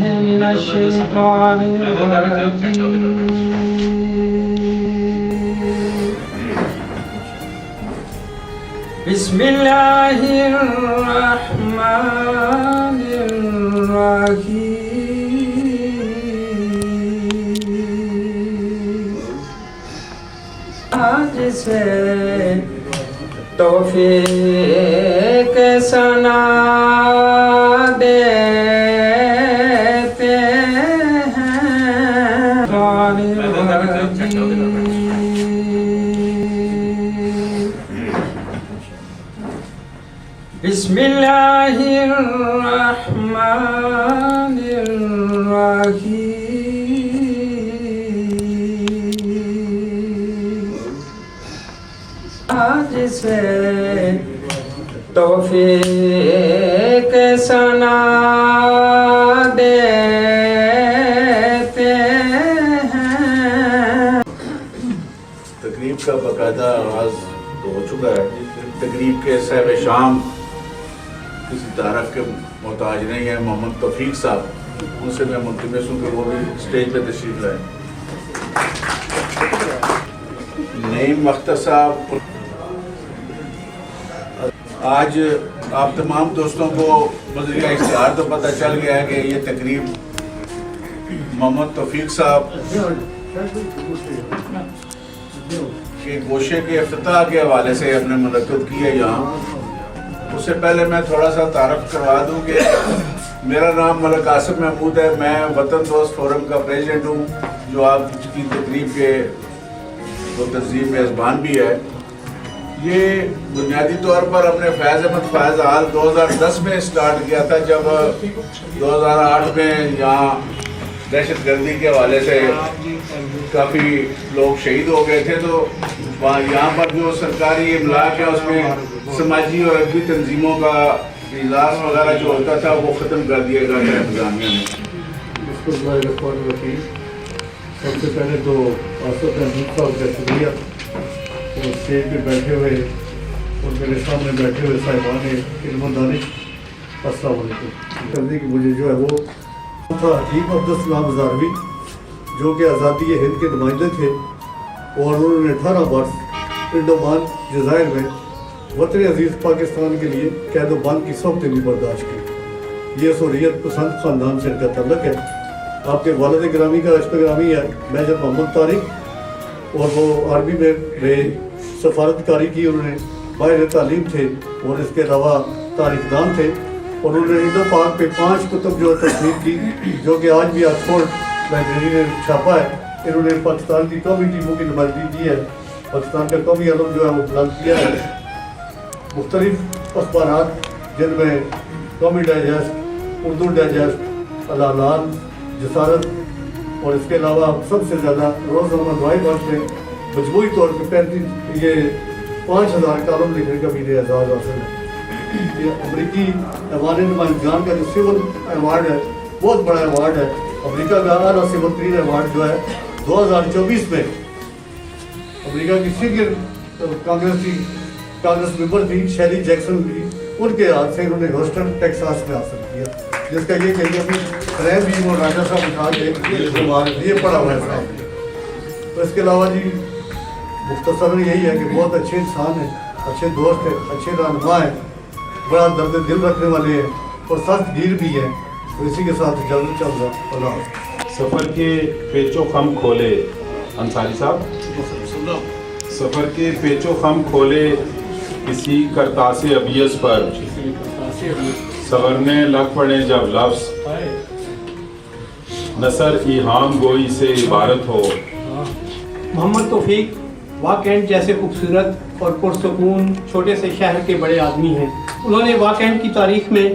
من الشيطان الرجيم بسم الله الرحمن الرحيم آج سے توفیق سنا دیتے ہیں بسم اللہ الرحمن الرحیم آج سے توفیق سنا دیتے ہیں. تقریب کا باقاعدہ آغاز تو ہو چکا ہے. تقریب کے صاحب شام کسی تعارف کے محتاج نہیں ہے، محمد توفیق صاحب، ان سے میں ملتمس ہوں کہ وہ بھی اسٹیج پہ تشریف لائیں. نعیم اختر صاحب، آج آپ تمام دوستوں کو بذریعہ اشتہار تو پتہ چل گیا ہے کہ یہ تقریب محمد توفیق صاحب کے گوشے کے افتتاح کے حوالے سے ہم نے منعقد کی ہے یہاں. اس سے پہلے میں تھوڑا سا تعارف کروا دوں کہ میرا نام ملک قاسم محمود ہے. میں وطن دوست فورم کا پریزیڈنٹ ہوں، جو آپ کی تقریب کے تو تنظیم میزبان بھی ہے. یہ بنیادی طور پر ہم نے فیض احمد فیض حال 2010 میں سٹارٹ کیا تھا، جب 2008 میں یہاں دہشت گردی کے حوالے سے کافی لوگ شہید ہو گئے تھے. تو یہاں پر جو سرکاری املاک ہے اس میں سماجی اور ادبی تنظیموں کا اجلاس وغیرہ جو ہوتا تھا وہ ختم کر دیا گیا تھا انتظامیہ نے. سب سے پہلے تو آصف محمود صاحب کا شکریہ، وہ اسٹیج پہ بیٹھے ہوئے اور میرے سامنے بیٹھے ہوئے صاحبان علم و دانش. السلام علیکم. کرنے کی مجھے جو ہے وہ تھا حکیم عبدالسلام ہزاروی، جو کہ آزادی ہند کے نمائندے تھے، اور انہوں نے 18 برس انڈومان جزائر میں وطن عزیز پاکستان کے لیے قید و بند کی صحبتیں بھی برداشت کی. یہ سہولیت پسند خاندان سے ان کا تعلق ہے. آپ کے والد گرامی کا رشتہ گرامی ہے میجر محمد طارق، اور وہ عربی میں سفارتکاری کی. انہوں نے باہر تعلیم تھے اور اس کے علاوہ تاریخ دان تھے، اور انہوں نے انڈو پاک پہ 5 کتب جو تصنیف کی، جو کہ آج بھی آکسفورڈ لائبریری نے چھاپا ہے. انہوں نے پاکستان کی قومی ٹیموں کی نمائندگی کی ہے، پاکستان کا قومی علم جو ہے وہ بلند کیا ہے. مختلف اخبارات جن میں قومی ڈائجسٹ، اردو ڈائجسٹ، الاعلان، جسارت، اور اس کے علاوہ سب سے زیادہ روزنامہ دعائے بخش میں مجموعی طور پہ 5000 کالم لکھنے کا بھی اعزاز حاصل ہے. یہ امریکی ایوان نمائندگان کا جو سول ایوارڈ ہے بہت بڑا ایوارڈ ہے. امریکہ کا اعلیٰ سول ترین ایوارڈ جو ہے 2024 میں امریکہ کی سینئر کانگریس ممبر تھی شیلی جیکسن بھی، ان کے ہاتھ سے انہوں نے ہیوسٹن ٹیکساس میں حاصل کیا، جس کا یہ کہیے کہ ریم بھی اور راجا صاحب اٹھا کے یہ پڑھا ہوا ہے صاحب. تو اس کے علاوہ جی مختصراً یہی ہے کہ بہت اچھے انسان ہیں، اچھے دوست ہیں، اچھے رہنما ہیں، بڑا درد دل رکھنے والے ہیں اور سخت گیر بھی ہیں. تو اسی کے ساتھ اجازت چل رہا. اللہ سفر کے پیچ و خم کھولے انصاری صاحب، سفر کے پیچ و خم کھولے کسی کرتاس ابیض پر، سورنے لگ پڑے جب لفظ، نثر ایہام گوئی سے عبارت ہو. محمد توفیق واکینٹ جیسے خوبصورت اور پرسکون چھوٹے سے شہر کے بڑے آدمی ہیں. انہوں نے واکینٹ کی تاریخ میں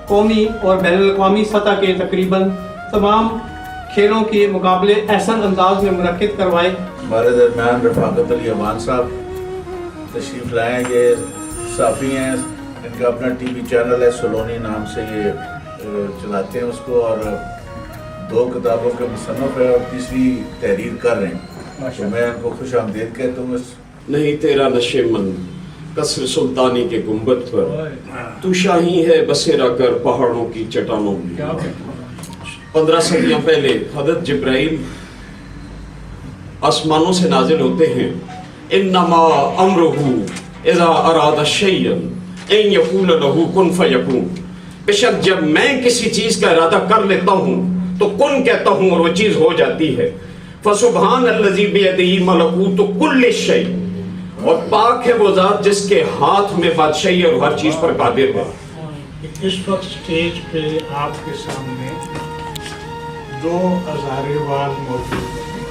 قومی اور بین الاقوامی سطح کے تقریباً تمام کھیلوں کے مقابلے احسن انداز میں منعقد کروائے. ہمارے درمیان رفاقت علی امان صاحب تشریف لائے. یہ صحافی ہیں، ان کا اپنا ٹی وی چینل ہے، سلونی نام سے یہ چلاتے ہیں اس کو، اور 2 کتابوں کے مصنف ہے اور تیسری تحریر کر رہے ہیں. تو میں ان کو خوش آمدید کہتا ہوں. نہیں تیرا نشے من قصر سلطانی کے گنبد پر، تو شاہی ہے بسیرا کر پہاڑوں کی چٹانوں میں. 15 सदियां पहले हज़रत जिब्राइल आसमानों से नाजिल होते हैं, इन्नमा अमरुहु इज़ा अरादा शैयन अन यक़ूल लहू कुन फयकून। बेशक जब मैं किसी चीज का इरादा कर लेता हूँ तो कुन कहता हूँ और वो चीज हो जाती है। फसुबहान अल्लज़ी बियदिही मलकूतु कुल्लि शै, और पाक है वो ज़ात जिसके हाथ में बादशाही और हर चीज पर कादिर है। इस वक्त स्टेज पे आपके सामने दो हज़ारेवाल मौजूद हैं,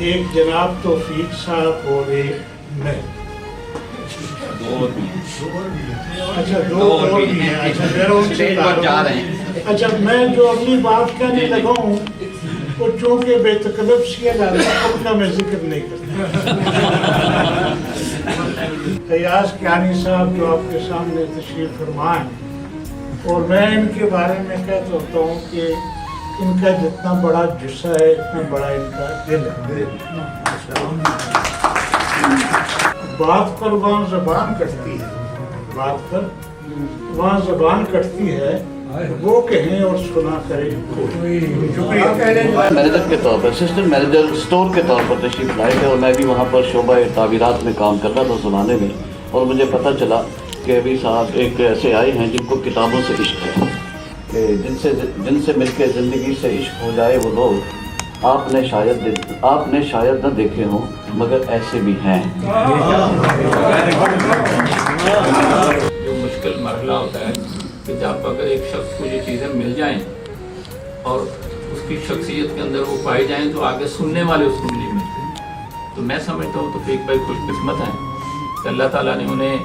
एक जनाब तौफीक साहब और एक मैं। अच्छा, दो और भी हैं। अच्छा, मेरा उनसे अच्छा, मैं जो अगली बात कहने लगा हूँ वो चूँकि बेतकल्लफ सिया जाता है उनका मैं जिक्र नहीं करता। फयाज कियानी साहब जो आपके सामने तशरीफ फरमाएं, और मैं इनके बारे में कहता होता हूँ कि इनका जितना बड़ा जुस्सा है इतना बड़ा इनका दिल है। बात पर वहाँ ज़बान कटती है, बात पर वहाँ ज़बान कटती है, वो कहें और सुना करें। शुक्रिया। मैनेजर के तौर पर, असिस्टेंट मैनेजर स्टोर के तौर पर तशरीफ लाए थे, और मैं भी वहाँ पर शोबा तामीरात में काम कर रहा था ज़माने में, और मुझे पता चला कि अभी साहब एक ऐसे आए हैं जिनको किताबों से इश्क है, कि जिनसे मिलकर ज़िंदगी से इश्क हो जाए वो लोग आपने शायद न देखे हों, मगर ऐसे भी हैं। जो मुश्किल मरहला होता है कि जब अगर एक शख्स को ये चीज़ें मिल जाएं और उसकी शख्सियत के अंदर वो पाए जाएं तो आगे सुनने वाले उसको नहीं मिलते। तो मैं समझता हूँ तो एक भाई खुशकिस्मत हैं कि अल्लाह ताला ने उन्हें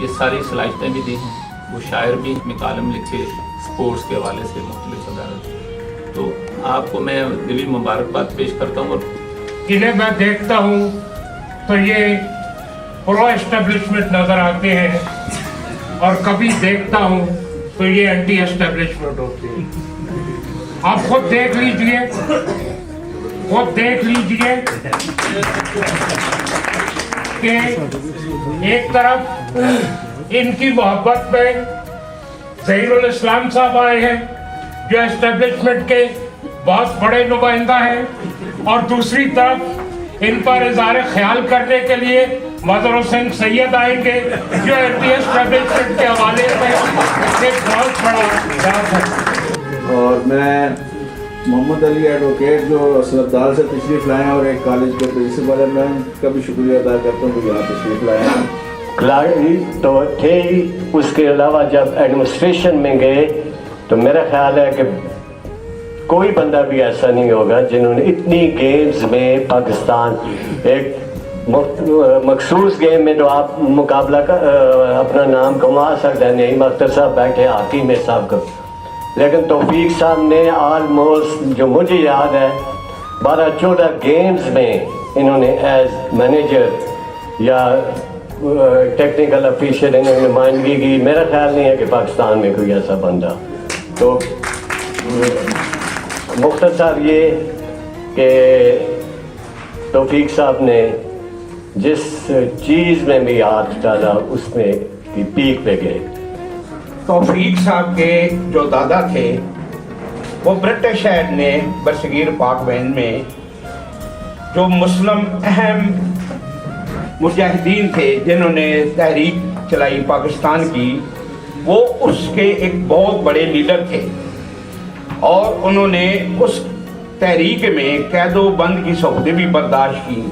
ये सारी सलाहियतें भी दी हैं। वो शायर भी में कालम लिखे स्पोर्ट्स के हवाले से मुख्तलिफ अदालत। तो आपको मैं दिली मुबारकबाद पेश करता हूँ। और इन्हें मैं देखता हूँ तो ये प्रो एस्टेब्लिशमेंट नज़र आते हैं, और कभी देखता हूँ तो ये एंटी एस्टेब्लिशमेंट होते हैं। आप खुद देख लीजिए, कि एक तरफ इनकी मोहब्बत में ज़हीरुल इस्लाम साहब आए हैं जो एस्टेब्लिशमेंट के बहुत बड़े नुमाइंदा हैं, और दूसरी तरफ इन पर इज़हार ख्याल करने के लिए मदर हुसैन सैयद आएंगे जो एंटी एस्टेब्लिशमेंट के हवाले से एक बहुत बड़ा बात है। और मैं मोहम्मद अली एडवोकेट जो सरदार से तशरीफ़ लाए हैं और एक कॉलेज के प्रिंसिपल है, मैं उनका भी शुक्रिया अदा करता हूँ कि यहाँ तशरीफ़ लाए हैं। खिलाड़ी तो थे ही, उसके अलावा जब एडमिनिस्ट्रेशन में गए तो मेरा ख्याल है कि कोई बंदा भी ऐसा नहीं होगा जिन्होंने इतनी गेम्स में पाकिस्तान, एक मखसूस गेम में तो आप मुकाबला का अपना नाम कमा सकते हैं। नहीं, अख्तर साहब बैठे हाकी में साहब को, लेकिन तौफीक साहब ने आलमोस्ट जो मुझे याद है 12-14 गेम्स में इन्होंने एज मैनेजर या टेक्निकल ऑफिशियल इन्होंने नुमाइंदगी की। मेरा ख्याल नहीं है कि पाकिस्तान में कोई ऐसा बंदा। तो मुख्तसर ये कि तौफीक साहब ने जिस चीज़ में भी हाथ डाला उसमें की पीक पे गए। तौफीक साहब के जो दादा थे वो ब्रिटिश शहर ने बरसगीर पाक बहन में जो मुस्लिम अहम मुजाहिदीन थे जिन्होंने तहरीक चलाई पाकिस्तान की, वो उसके एक बहुत बड़े लीडर थे, और उन्होंने उस तहरीक में कैदो बंद की सौदे भी बर्दाश्त की।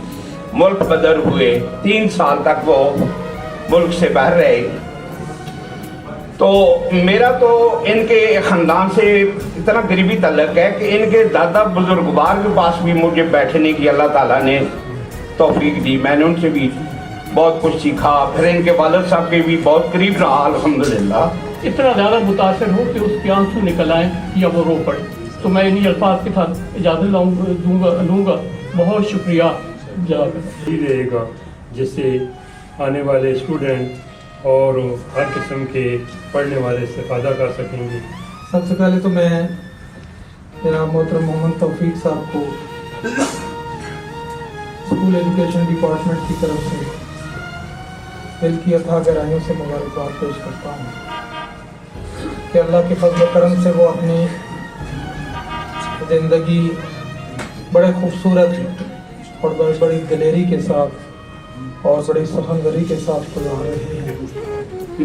मुल्क बदर हुए, 3 साल तक वो मुल्क से बाहर रहे। तो मेरा तो इनके ख़ानदान से इतना करीबी तल्लुक़ है कि इनके दादा बुजुर्गवार के पास भी मुझे बैठने की अल्लाह ताला ने तौफीक दी। मैंने उनसे भी बहुत कुछ सीखा। फिर इनके वालिद साहब के भी बहुत करीब रहा अल्हम्दुलिल्लाह। इतना ज़्यादा मुतासर हो कि उसके आंसू निकल आए या वो रो पड़े। तो मैं इन्हीं अल्फाज के साथ इजाज़त लूँगा। बहुत शुक्रिया रहेगा, जिससे आने वाले स्टूडेंट और हर किस्म के पढ़ने वाले इस्तेफादा कर सकेंगे। सबसे पहले तो मैं जनाब मोहतरम मोहम्मद तौफीक साहब को स्कूल एजुकेशन डिपार्टमेंट की तरफ से दिल की अथाह गहराइयों से मुबारकबाद पेश करता हूँ। कि अल्लाह के फजल करम से वो अपनी ज़िंदगी बड़े खूबसूरत और बड़ी दिलेरी के साथ और बड़ी सफलगरी के साथ गुजार रहे हैं।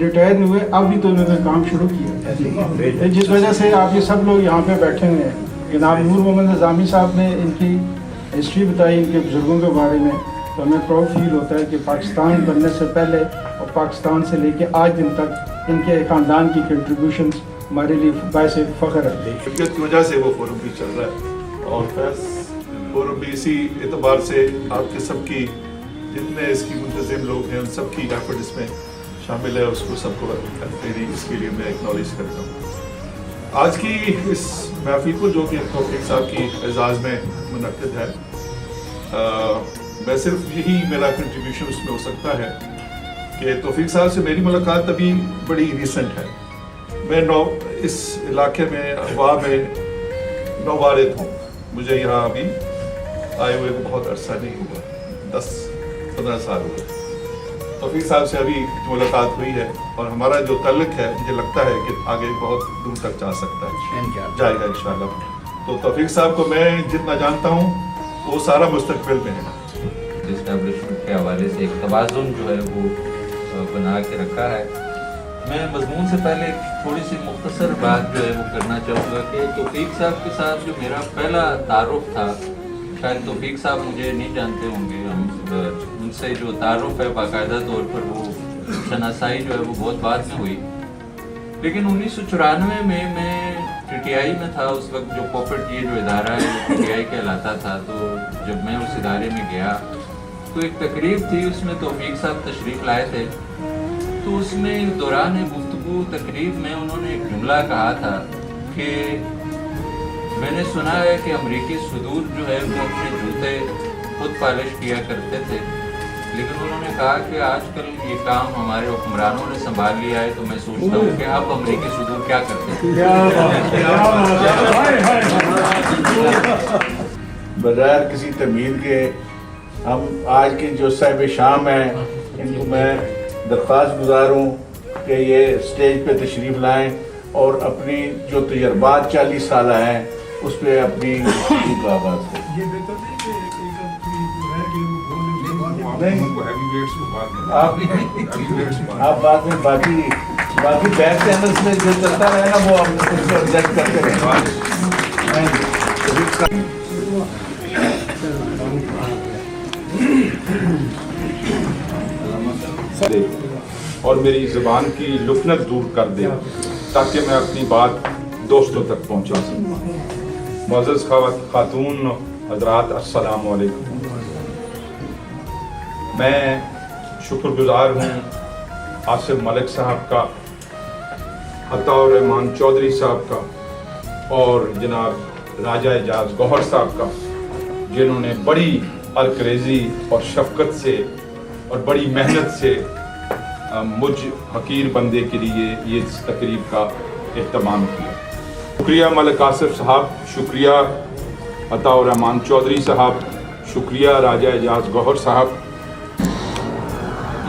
रिटायर हुए अब भी तो उन्होंने काम शुरू किया, जिस वजह से आप ये सब लोग यहाँ पे बैठे हुए हैं। जनाब नूर मोहम्मद निज़ामी साहब ने इनकी हिस्ट्री बताई इनके बुज़ुर्गों के बारे में, तो हमें प्राउड फील होता है कि पाकिस्तान बनने से पहले और पाकिस्तान से लेके आज दिन तक इनके ख़ानदान की कंट्रीब्यूशंस हमारे लिए बायस फ़ख्र है। शरीयत की वजह से वो फोरम भी चल रहा है और फैस फोरम भी इसी एतबार से आपके सबकी जितने इसकी मुंतज़िम लोग हैं उन सबकी एफर्ट इसमें शामिल है, उसको सबको मेरी इसके लिए मैं एक्नॉलेज करता हूँ। आज की इस महफिल को जो कि तौफीक साहब की एजाज़ में मुनक़िद है, मैं सिर्फ यही मेरा कंट्रीब्यूशन उसमें हो सकता है कि तौफीक साहब से मेरी मुलाकात अभी बड़ी रिसेंट है। मैं इस इलाके में अगवा में नौवारिद हूँ, मुझे यहाँ अभी आए हुए बहुत अरसा नहीं हुआ, 10-15 साल हुए। तौफीक साहब से अभी मुलाकात हुई है और हमारा जो ताल्लुक है मुझे लगता है कि आगे बहुत दूर तक जा सकता है, जाएगा इंशाल्लाह। तो तौफीक साहब को मैं जितना जानता हूँ वो सारा मुस्तकबिल में है। इस्टेब्लिशमेंट के हवाले से एक तवाज़ुन जो है वो बना के रखा है। मैं मज़मून से पहले थोड़ी सी मुख्तसर बात जो है वो करना चाहूँगा कि तौफीक साहब के साथ जो मेरा पहला तारुफ था, शायद तौफीक साहब मुझे नहीं जानते होंगे, हम उनसे जो तारुफ है बाकायदा तौर पर वो शनासाई जो है वो बहुत बाद में हुई। लेकिन 1994 में मैं TTI में था, उस वक्त जो कॉर्पोरेट ये जो इदारा है TTI कहलाता था। तो जब मैं उस इदारे में गया तो एक तकरीब थी, उसमें तौफीक साहब तशरीफ़ लाए थे। तो उसमें दौरान गुफ्तगू तकरीब में उन्होंने एक जुमला कहा था कि मैंने सुना है कि अमरीकी सुदूर जो है वो अपने जूते खुद पॉलिश किया करते थे, लेकिन उन्होंने कहा कि आजकल ये काम हमारे हुक्मरानों ने संभाल लिया है, तो मैं सोचता हूँ कि अब अमरीकी सुदूर क्या करते हैं। बगैर किसी तमीर के हम आज के जो साहिब शाम हैं इनको मैं दरख्वास्त गुजारूँ कि ये स्टेज पे तशरीफ़ लाएँ और अपनी जो तजर्बात 40 साल हैं उस पर अपनी आगाज़ करें। आप बाद में बाकी बैक चैनल्स में जो चलता रहे ना वो हम उसको एडजस्ट करते रहे और मेरी ज़ुबान की लुकनत दूर कर दे ताकि मैं अपनी बात दोस्तों तक पहुंचा सकूं। मुअज़्ज़ज़ खातून हज़रात अस्सलामु अलैकुम। मैं शुक्रगुज़ार हूँ आसिफ मलिक साहब का, अताउर रहमान चौधरी साहब का और जनाब राजा एजाज गौहर साहब का, जिन्होंने बड़ी अलक्रेज़ी और शफ़क़त से और बड़ी मेहनत से मुझ हकीर बंदे के लिए ये तकरीब का एहतमाम किया। शुक्रिया मलिक आसिफ साहब, शुक्रिया अताउर रहमान चौधरी साहब, शुक्रिया राजा एजाज गौहर साहब।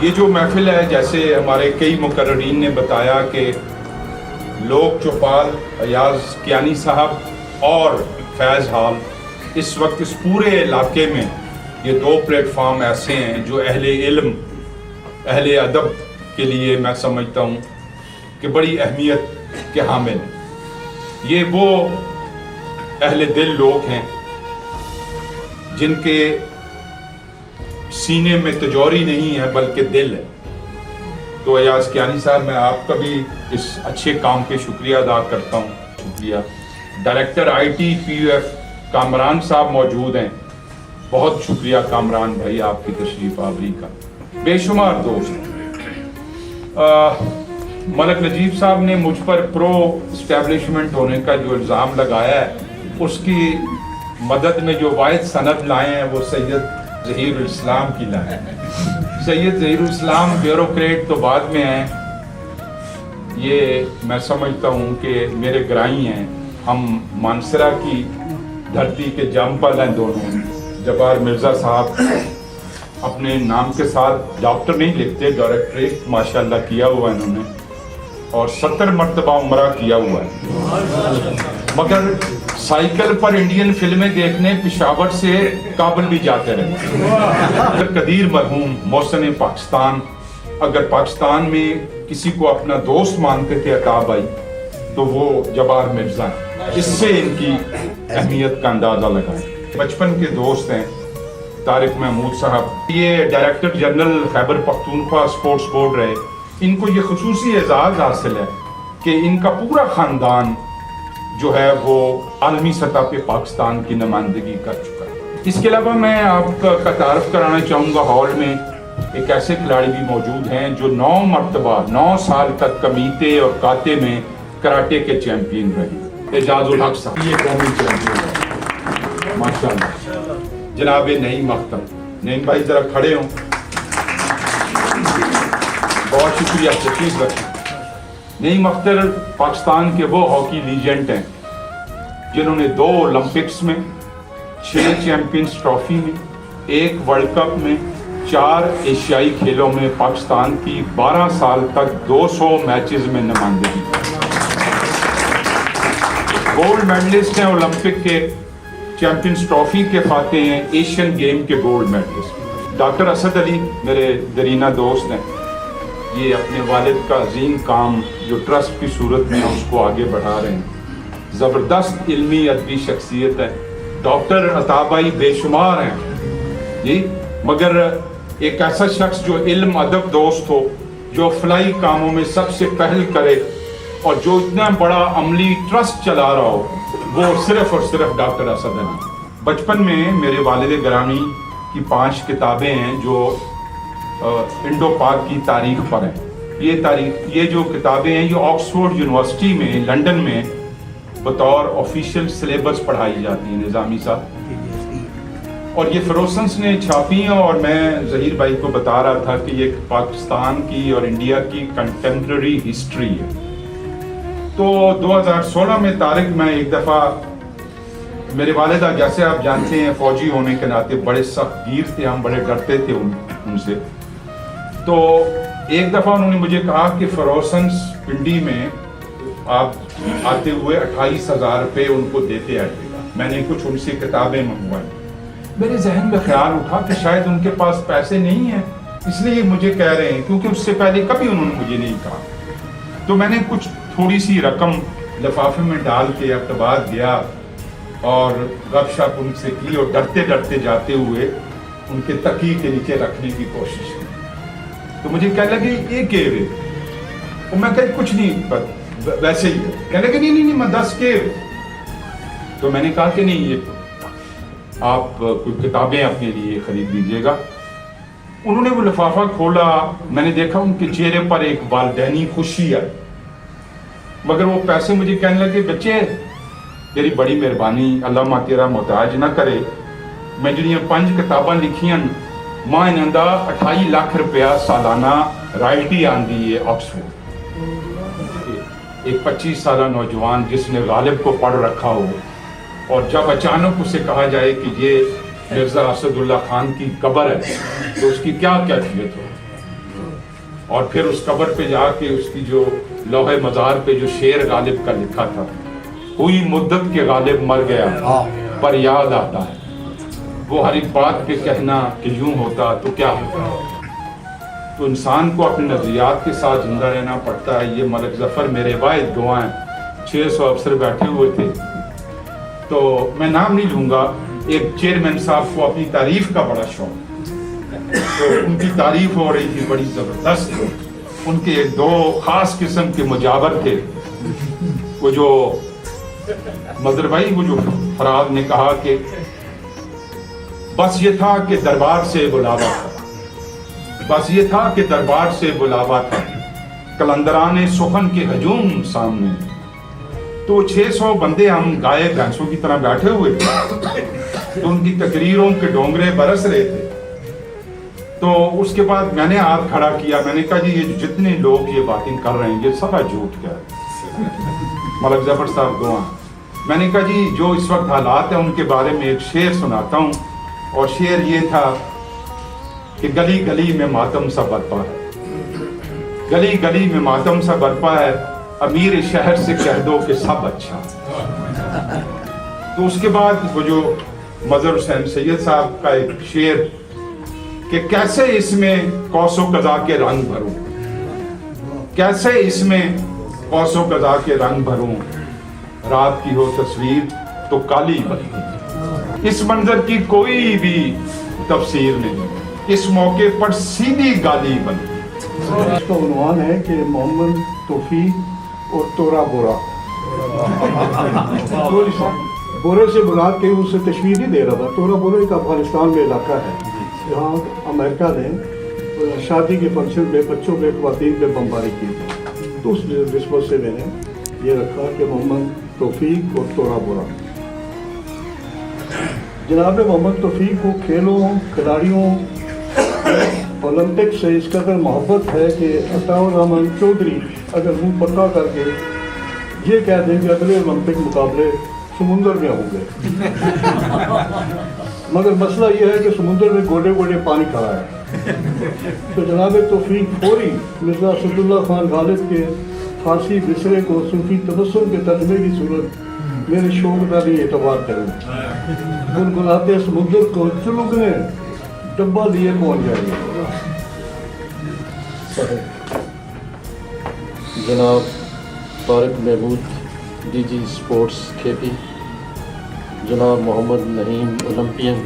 ये जो महफिल है, जैसे हमारे कई मुकर्रीन ने बताया कि लोक चौपाल अयाज कियानी साहब और फैज़ हाल, इस वक्त इस पूरे इलाके में ये दो प्लेटफार्म ऐसे हैं जो अहले इल्म, अहले अदब के लिए मैं समझता हूँ कि बड़ी अहमियत के हामिल। ये वो अहले दिल लोग हैं जिनके सीने में तिजोरी नहीं है बल्कि दिल है। तो अयाज कियानी साहब, मैं आपका भी इस अच्छे काम पे शुक्रिया अदा करता हूँ। शुक्रिया। डायरेक्टर IT PUF कामरान साहब मौजूद हैं, बहुत शुक्रिया कामरान भाई आपकी तशरीफ आवरी का। बेशुमार दोस्त। मलिक नजीब साहब ने मुझ पर प्रो इस्टेब्लिशमेंट होने का जो इल्ज़ाम लगाया है, उसकी मदद में जो वाहिद सनद लाए हैं वो सैयद ज़हीरुल इस्लाम की लाए हैं। सैयद ज़हीरुल इस्लाम ब्यूरोक्रेट तो बाद में हैं, ये मैं समझता हूँ कि मेरे ग्राही हैं। हम मानसरा की धरती के जामपल हैं दोनों। जब्बार मिर्ज़ा साहब अपने नाम के साथ डॉक्टर नहीं लिखते, डायरेक्टरेट माशाल्लाह किया हुआ इन्होंने। और 70 मरतबा उम्रा किया हुआ है, मगर साइकिल पर इंडियन फिल्में देखने पेशावर से काबुल भी जाते रहे। कदीर मरहूम मोहसिन पाकिस्तान अगर पाकिस्तान में किसी को अपना दोस्त मानते थे अता भाई, तो वो जबार मिर्जा हैं। इससे इनकी अहमियत का अंदाजा लगाएं। बचपन के दोस्त हैं तारिक महमूद साहब, ये director general Khyber Pakhtunkhwa sports board रहे। इनको ये खुसूसी एजाज़ हासिल है कि इनका पूरा ख़ानदान जो है वो आलमी सतह पे पाकिस्तान की नुमाइंदगी कर चुका है। इसके अलावा मैं आपका तारफ़ कराना चाहूँगा, हॉल में एक ऐसे खिलाड़ी भी मौजूद हैं जो 9 मरतबा 9 साल तक कमीते और काते में कराटे के चैंपियन रहे। एजाजुल हक साहब ये कौमी चैंपियन है माशाअल्लाह। जनाब नईम अख्तर, नईम भाई ज़रा खड़े हों, बहुत शुक्रिया, तशरीफ रखें। नईम अख्तर पाकिस्तान के वो हॉकी लीजेंड हैं जिन्होंने 2 ओलंपिक्स में, 6 चैंपियंस ट्रॉफी में, 1 वर्ल्ड कप में, 4 एशियाई खेलों में पाकिस्तान की 12 साल तक 200 मैचेस में नुमाइंदगी। गोल्ड मेडलिस्ट हैं ओलंपिक के, चैंपियंस ट्रॉफी के फाते हैं, एशियन गेम के gold medalist. Doctor Asad Ali मेरे दरीना दोस्त हैं, ये अपने वालिद का अजीम काम जो ट्रस्ट की सूरत में उसको आगे बढ़ा रहे हैं। ज़बरदस्त इल्मी अदबी शख्सियत है। डॉक्टर अता भाई बेशुमार हैं जी, मगर एक ऐसा शख्स जो इल्म अदब दोस्त हो, जो फलाई कामों में सबसे पहल करे और जो इतना बड़ा अमली ट्रस्ट चला रहा हो, वो सिर्फ और सिर्फ डॉक्टर असद अली। बचपन में मेरे वालिद गिरामी की 5 किताबें हैं जो इंडो पाक की तारीख पर हैं। ये जो किताबें हैं ये ऑक्सफोर्ड यूनिवर्सिटी में लंदन में बतौर ऑफिशियल सिलेबस पढ़ाई जाती है निज़ामी साहब, और ये फिरोसंस ने छापी हैं। और मैं ज़हीर भाई को बता रहा था कि ये पाकिस्तान की और इंडिया की कंटेम्प्रेरी हिस्ट्री है। तो 2016 में तारिक में एक दफ़ा मेरे वालिदा, जैसे आप जानते हैं फौजी होने के नाते बड़े सख्त गिर थे, हम बड़े डरते थे उनसे। तो एक दफ़ा उन्होंने मुझे कहा कि फिरोसंस पिंडी में आप आते हुए 28,000 रुपये उनको देते आइएगा। मैंने कुछ उनसे किताबें मंगवाई। मेरे जहन में ख्याल उठा कि शायद उनके पास पैसे नहीं हैं, इसलिए मुझे कह रहे हैं, क्योंकि उससे पहले कभी उन्होंने मुझे नहीं कहा। तो मैंने कुछ थोड़ी सी रकम लिफाफे में डाल के अखबार दिया और गपशप उनसे की और डरते डरते जाते हुए उनके तकिए के नीचे रखने की कोशिश की। तो मुझे कहने लगे ये कह रहे, और मैं कह कुछ नहीं, पर वैसे ही कहने लगे नहीं मैं 10 के। तो मैंने कहा कि नहीं, ये आप कोई किताबें अपने लिए खरीद लीजिएगा। उन्होंने वो लिफाफा खोला, मैंने देखा उनके चेहरे पर एक वालदैन खुशी आई, मगर वो पैसे मुझे कहने लगे बच्चे तेरी बड़ी मेहरबानी, अल्लाह मां तेरा मोहताज ना करे, मैं जो 5 किताबां लिखियां मां इन्हां दा 28 लाख रुपया सालाना रॉयल्टी आंदी है ऑक्सफोर्ड। एक 25 साला नौजवान जिसने गालिब को पढ़ रखा हो और जब अचानक उसे कहा जाए कि ये मिर्जा असदुल्ला खान की कब्र है तो उसकी क्या कैफियत हो। और फिर उस कब्र पे जाके उसकी जो लोहे मज़ार पे जो शेर गालिब का लिखा था, हुई मुद्दत के गालिब मर गया पर याद आता है, वो हर एक बात पे कहना कि यूं होता तो क्या होता। तो इंसान को अपने नज़रियात के साथ जिंदा रहना पड़ता है। ये मलिक ज़फ़र मेरे वाहिद गवाह हैं। 600 अफसर बैठे हुए थे, तो मैं नाम नहीं लूँगा, एक चेयरमैन साहब को अपनी तारीफ का बड़ा शौक, तो उनकी तारीफ हो रही थी बड़ी ज़बरदस्त। उनके 2 ख़ास किस्म के मुजावर थे। वो जो मदर भाई, वो जो फराज ने कहा कि बस ये था कि दरबार से बुलावा था, बस ये था कि दरबार से बुलावा था, कलंदराने सुखन के हजूम सामने। तो 600 बंदे हम गाय भैंसों की तरह बैठे हुए थे, तो उनकी तकरीरों के डोंगरे बरस रहे थे। तो उसके बाद मैंने हाथ खड़ा किया, मैंने कहा जी ये जितने लोग ये बातें कर रहे हैं ये सारा झूठ क्या है। मलिक ज़फ़र साहब गवाह। मैंने कहा जी जो इस वक्त हालात हैं उनके बारे में एक शेर सुनाता हूँ, और शेर ये था कि गली गली में मातम सा बरपा है, गली गली में मातम सा बरपा है, अमीर शहर से कह दो कि सब अच्छा। तो उसके बाद वो जो मजहर हुसैन सैयद साहब का एक शेर कि कैसे इसमें कौसो कज़ा के रंग भरूं, कैसे इसमें कौसो कज़ा के रंग भरूं, रात की हो तस्वीर तो काली बनती। इस मंजर की कोई भी तफसीर नहीं, इस मौके पर सीधी गाली बनती। इसका उन्वान है कि मोहम्मद तौफीक और तोरा बोरा। बोरे से बुला के उससे तशवीर नहीं दे रहा था। तोरा बोरा एक अफगानिस्तान में इलाका है जहाँ अमेरिका ने शादी के फंक्शन में बच्चों में ख्वातीन में बमबारी की थी। तो उस निस्बत से मैंने ये रखा कि मोहम्मद तौफीक और तोरा बोरा। जनाब मोहम्मद तौफीक को खेलों, खिलाड़ियों, ओलंपिक से इस कदर मोहब्बत है कि अताउर रहमान चौधरी अगर मुँह पक्का करके ये कह दें कि अगले ओलंपिक मुकाबले समुंदर में होंगे। मगर मसला ये है कि समुंदर में गोडे गोडे पानी खड़ा है। तो जनाब तौफीक फौरी मिर्ज़ा असदुल्ला खान गालिब के फारसी बिसरे को सूफी तबस्सुम के तर्जमे की सूरत मेरे शौक का भी एतबार करें। गुनगुनाते समुद्र को चुलुकने डब्बा लिए पहुंच जाएंगे। जनाब Tariq Mahmood DG sports KP, जनाब मोहम्मद नहीम ओलंपियन,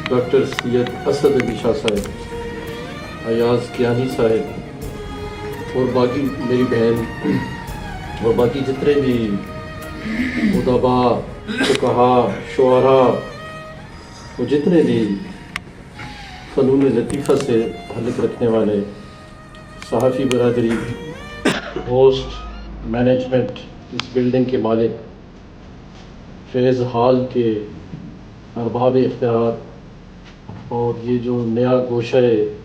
डॉक्टर सैयद असद अली शाह साहब, अयाज कियानी साहब और बाकी मेरी बहन और बाकी जितने भी उदबा, फुक़हा, शुआरा और जितने भी फ़नून लतीफ़ा से ताल्लुक़ रखने वाले सहाफ़ी बरादरी, होस्ट, मैनेजमेंट, इस बिल्डिंग के मालिक, फैज़ हॉल के अरबाब इख्तियार और ये जो नया गोशा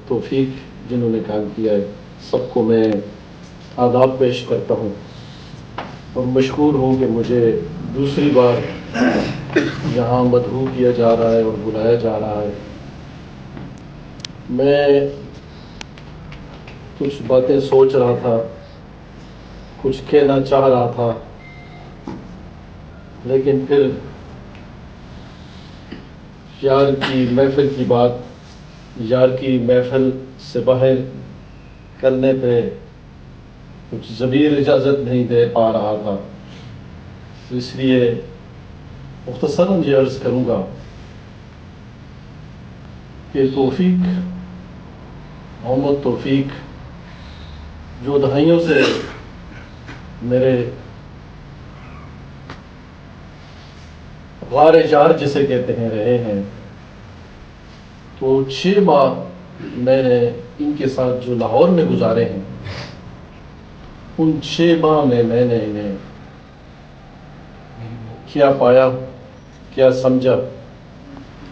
तौफीक जिन्होंने काम किया है, सबको मैं आदाब पेश करता हूँ और मशकूर हूँ कि मुझे दूसरी बार यहाँ मदहू किया जा रहा है और बुलाया जा रहा है। मैं कुछ बातें सोच रहा था, कुछ कहना चाह रहा था, लेकिन फिर यार की महफिल की बात यार की महफिल से बाहर करने पे कुछ ज़मीर इजाज़त नहीं दे पा रहा था, तो इसलिए मुख्तसरन ये अर्ज़ करूँगा कि तौफीक, मोहम्मद तौफीक जो दहाइयों से मेरे वारे जार जिसे कहते हैं रहे हैं, तो 6 माह मैंने इनके साथ जो लाहौर में गुजारे हैं, उन 6 माह में मैंने इन्हें क्या पाया, क्या समझा,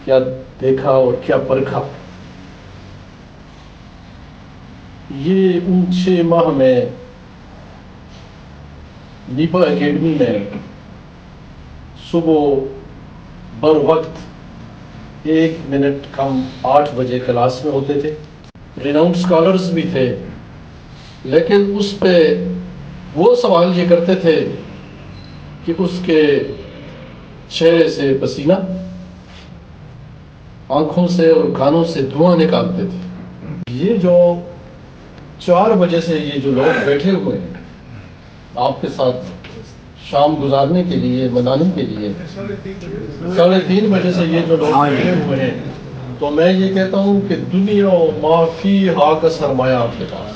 क्या देखा और क्या परखा, ये उन 6 माह में नीपा एकेडमी में सुबह बर वक्त 1 मिनट कम 8 बजे क्लास में होते थे। रिनाउंड स्कॉलर्स भी थे, लेकिन उस पे वो सवाल ये करते थे कि उसके चेहरे से पसीना, आंखों से और कानों से धुआं निकालते थे। ये जो 4 बजे से ये जो लोग बैठे हुए हैं आपके साथ शाम गुजारने के लिए, मनाने के लिए, 3:30 बजे से ये जो लोग बैठे हुए हैं, तो मैं ये कहता हूँ कि दुनिया माफी हा का सरमाया आपके पास,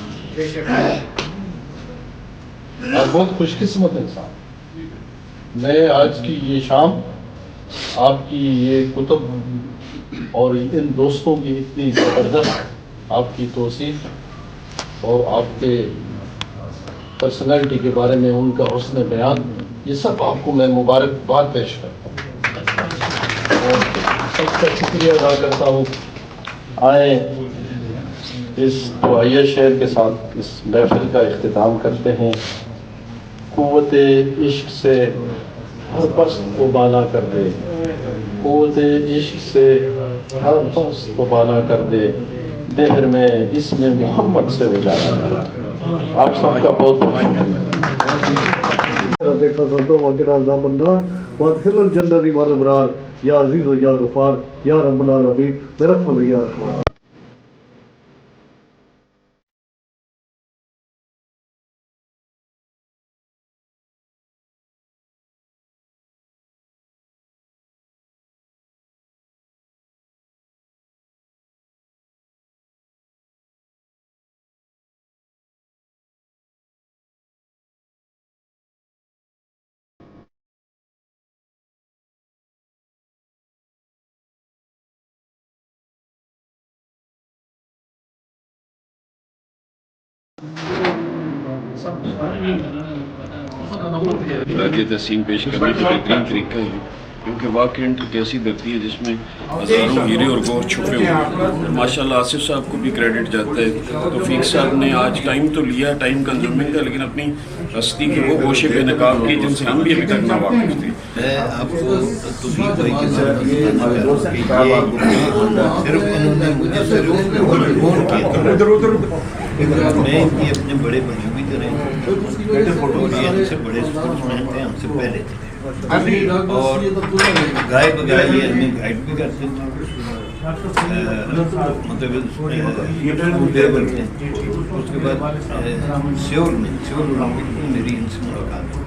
आप बहुत खुशकिस्मत इंसान। मैं आज की ये शाम आपकी ये कुतुब और इन दोस्तों की इतनी ज़बरदस्त आपकी तौसीफ और आपके पर्सनालिटी के बारे में उनका हुस्न बयान, ये सब आपको मैं मुबारकबाद पेश करता हूँ और सबका शुक्रिया अदा करता हूँ। आए इस दुआया शेर के साथ इस महफिल का इख्तिताम करते हैं। क़ुव्वत इश्क से हर पस्त को बाला कर दे, क़ुव्वत इश्क से हर पस्त को बाला कर दे, پھر میں اس میں محمد سے وجایا آپ سب کا بہت بہت شکریہ. وادخل الجنة مع الأبرار يا عزيز يا غفار يا رب العالمين برحمتك يا رحمن. راجیہ تحسین پیش کرنے کا بہترین طریقہ ہے کیونکہ واقعی ایک ایسی دھرتی ہے جس میں ہزاروں ہیرے اور گوہر چھپے ہوئے ہیں. ماشاءاللہ آصف صاحب کو بھی کریڈٹ جاتا ہے. توفیق صاحب نے آج ٹائم تو لیا, ٹائم کنزیومنگ تھا, لیکن اپنی ہستی کے وہ گوشے بے نقاب کی جن سے ہم بھی ابھی تک ناواقف تھے. میں آپ کو توفیق بھائی کے ساتھ یہ بتانا چاہوں کہ صرف انہوں نے مجھے صرف فون کیا, میں ان کی اپنے بڑے بھائی بھی کریں اور یہ ہم سے بڑے اسپورٹس مین تھے, ہم سے پہلے تھے اور گائے بگائے یہ ہمیں گائیڈ بھی کرتے تھے مطلب لیول پہ. اس کے بعد سیول اولمپک میں میری ان سے ملاقات ہوئی.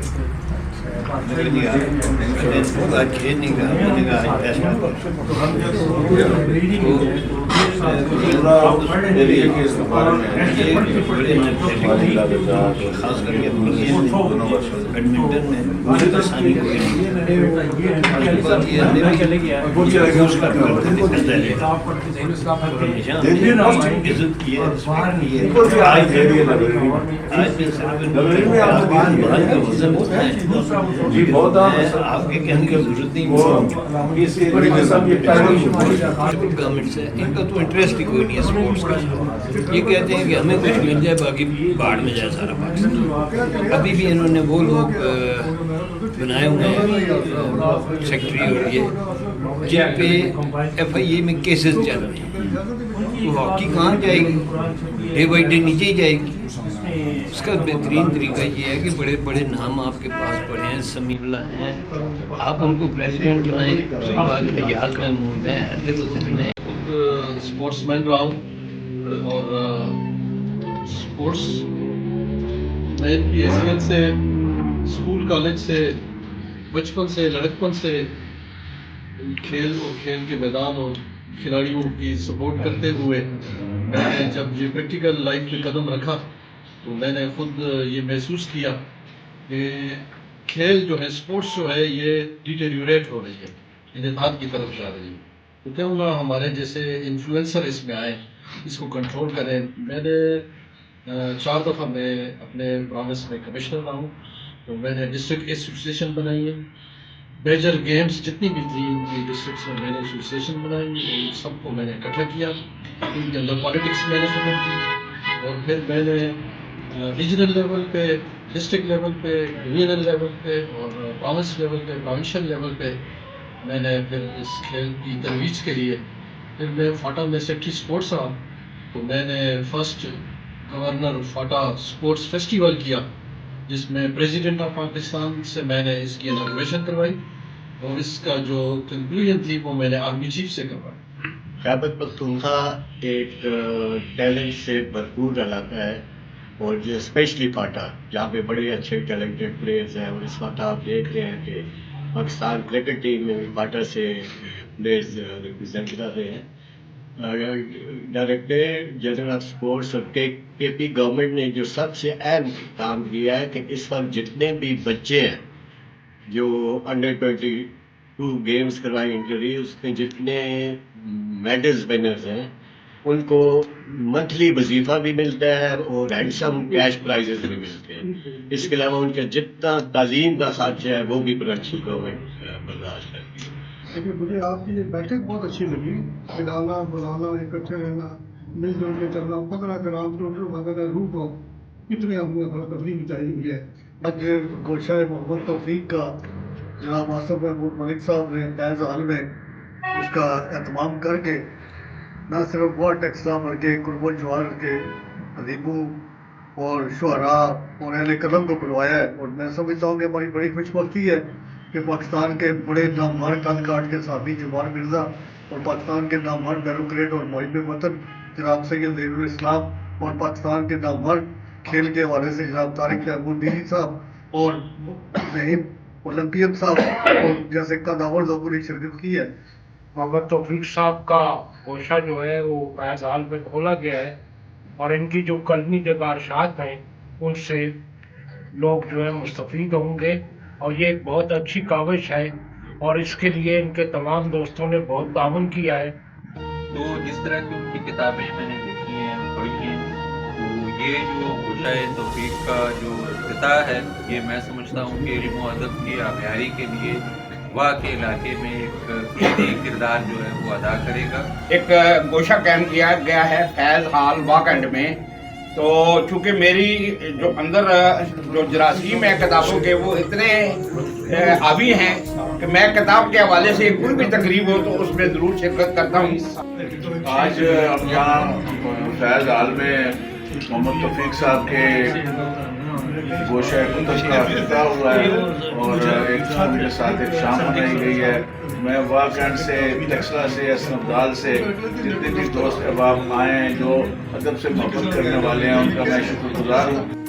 میں نے کہا آج کھیل نہیں کہا, میں نے کہا آج فیصلہ خاص کر کے بیڈمنٹن میں آسانی کوئی آپ کے کہنے کی ضرورت نہیں. گورنمنٹ سے ان کا تو انٹرسٹ ہی کوئی نہیں ہے اسپورٹس کا. یہ کہتے ہیں کہ ہمیں کچھ مل جائے باقی باڑ میں جائے سارا پاکستان. ابھی بھی انہوں نے وہ لوگ بنائے ہوئے ہیں سیکٹری اور یہ جن پہ ایف آئی اے میں کیسز چل رہے ہیں. تو ہاکی کہاں جائے گی, ڈے بائی ڈے نیچے ہی جائے گی. اس کا بہترین طریقہ یہ ہے کہ بڑے بڑے نام آپ کے پاس پڑے ہیں, سمیع اللہ ہیں, آپ ان کو پریزیڈنٹ بنائیں. اس کے بعد فیاض محمود ہیں, حضرت حسین ہیں. اسپورٹس مین رہا ہوں اور اسپورٹس مین کی حیثیت سے اسکول کالج سے بچپن سے لڑکپن سے کھیل اور کھیل کے میدان اور کھلاڑیوں کی سپورٹ کرتے ہوئے میں نے جب یہ پریکٹیکل لائف میں قدم رکھا تو میں نے خود یہ محسوس کیا کہ کھیل جو ہے, اسپورٹس جو ہے, یہ ڈیٹیریوریٹ ہو رہی ہے, انحطاط کی طرف جا رہی ہے. تو کیوں نہ ہمارے جیسے انفلوئنسر اس میں آئیں, اس کو کنٹرول کریں. میں نے 4 دفعہ میں اپنے پروونس میں کمشنر رہا ہوں, تو میں نے ڈسٹرکٹ ایسوسیشن بنائی ہے. میجر گیمز جتنی بھی تھی ان کی ڈسٹرکٹس میں نے ایسوسیشن بنائی, ان سب کو میں نے اکٹھا کیا, ان کے اندر پالیٹکس میں نے ختم کی. اور پھر میں نے ریجنل لیول پہ, ڈسٹرکٹ لیول پہ, ریجنل لیول پہ اور پروونس لیول پہ, پروونشل لیول پہ میں نے پھر اس کھیل کی ترویج کے لیے پھر میں فاٹا میں سیکٹری اسپورٹس رہا. تو میں نے first governor FATA sports festival کیا جس میں پریزیڈنٹ آف پاکستان سے میں نے اس کی اناگوریشن کروائی اور اس کا جو کنکلوژن تھی وہ میں نے آرمی چیف سے کروائی. خیبر پختونخوا ایک ٹیلنٹ سے بھرپور علاقہ ہے اور جو اسپیشلی فاٹا جہاں پہ بڑے اچھے ٹیلنٹڈ پلیئرز ہیں. اور اس وقت آپ دیکھ رہے ہیں کہ پاکستان کرکٹ ٹیم میں فاٹا سے پلیئرز ریپرزینٹ کر رہے ہیں. ڈائریکٹر جنرل آف اسپورٹس اور کے پی گورنمنٹ نے جو سب سے اہم کام کیا ہے کہ اس وقت جتنے بھی بچے ہیں جو انڈر 22 گیمز کروائے انٹری, اس میں جتنے میڈلز ونرز ہیں ان کو منتھلی وظیفہ بھی ملتا ہے اور ہینڈسم کیش پرائزز بھی ملتے ہیں. اس کے علاوہ ان کا جتنا تعلیم کا خرچہ ہے وہ بھی پرنچ گورنمنٹ برداشت کرتی ہے. لیکن مجھے آپ کی یہ بیٹھک بہت اچھی لگی, ملانا بلانا اکٹھے رہنا مل جل کے چلنا, پکڑا کرام ٹوٹل وغیرہ روح کو کتنے ہم نے تفریح چاہیے ہوئی ہے. آج گوشہ محمد توفیق کا جناب آصف محمود ملک صاحب نے ایز عالم اس کا اہتمام کر کے न सिर्फ वर्ल्ड टेक्सला के कुर्बन जवार के अदीबों और शुहरा और अहले कलम को बुलवाया है। और मैं समझता हूँ कि हमारी बड़ी खुशबख्ती है कि पाकिस्तान के बड़े नामवर कद काट के साहबी जवान मिर्जा और पाकिस्तान के नामवर बैरोक्रेट और मुहिब वतन जनाब सैयद ज़हीरुल इस्लाम और पाकिस्तान के नामवर खेल के हवाले से जनाब तारिक तैमूरदीनी साहब और नईम ओलंपियन साहब और जैसे कदावर ज़बूरी शिरकत की है। मोहम्मद तौफीक साहब का गोशा जो है वो फैज़ हाल में खोला गया है और इनकी जो कलमी जगारशात हैं उनसे लोग जो है मुस्तफ़ीद होंगे और ये एक बहुत अच्छी काविश है और इसके लिए इनके तमाम दोस्तों ने बहुत ताउन किया है। तो जिस तरह की उनकी किताबें मैंने देखी हैं, पढ़ी हैं, तो ये जो गोशाए तौफीक का जो इफ्तिताह है, ये मैं समझता हूँ कि इल्म व अदब की आमियारी के लिए वहाँ के इलाके में एक कीमती किरदार जो है वो अदा करेगा। एक गोशा कैंप किया गया है फैज़ हाल वाकंड में। तो चूँकि मेरी जो अंदर जो जरासीम है किताबों के वो इतने हावी हैं कि मैं किताब के हवाले से कोई भी तकरीब हो तो उसमें ज़रूर शिरकत करता हूँ। आज हम यहाँ फैज़ हाल में मोहम्मद तौफीक साहब के गोशा कुतुब का इफ्तिताह हुआ है और एक उनके साथ एक शाम मनाई गई है। मैं वाकंड से, टेक्सला से, असनदाल से जितने भी दोस्त अहबाब आए हैं जो अदब से मोहब्बत करने वाले हैं, उनका मैं शुक्रगुजार हूँ।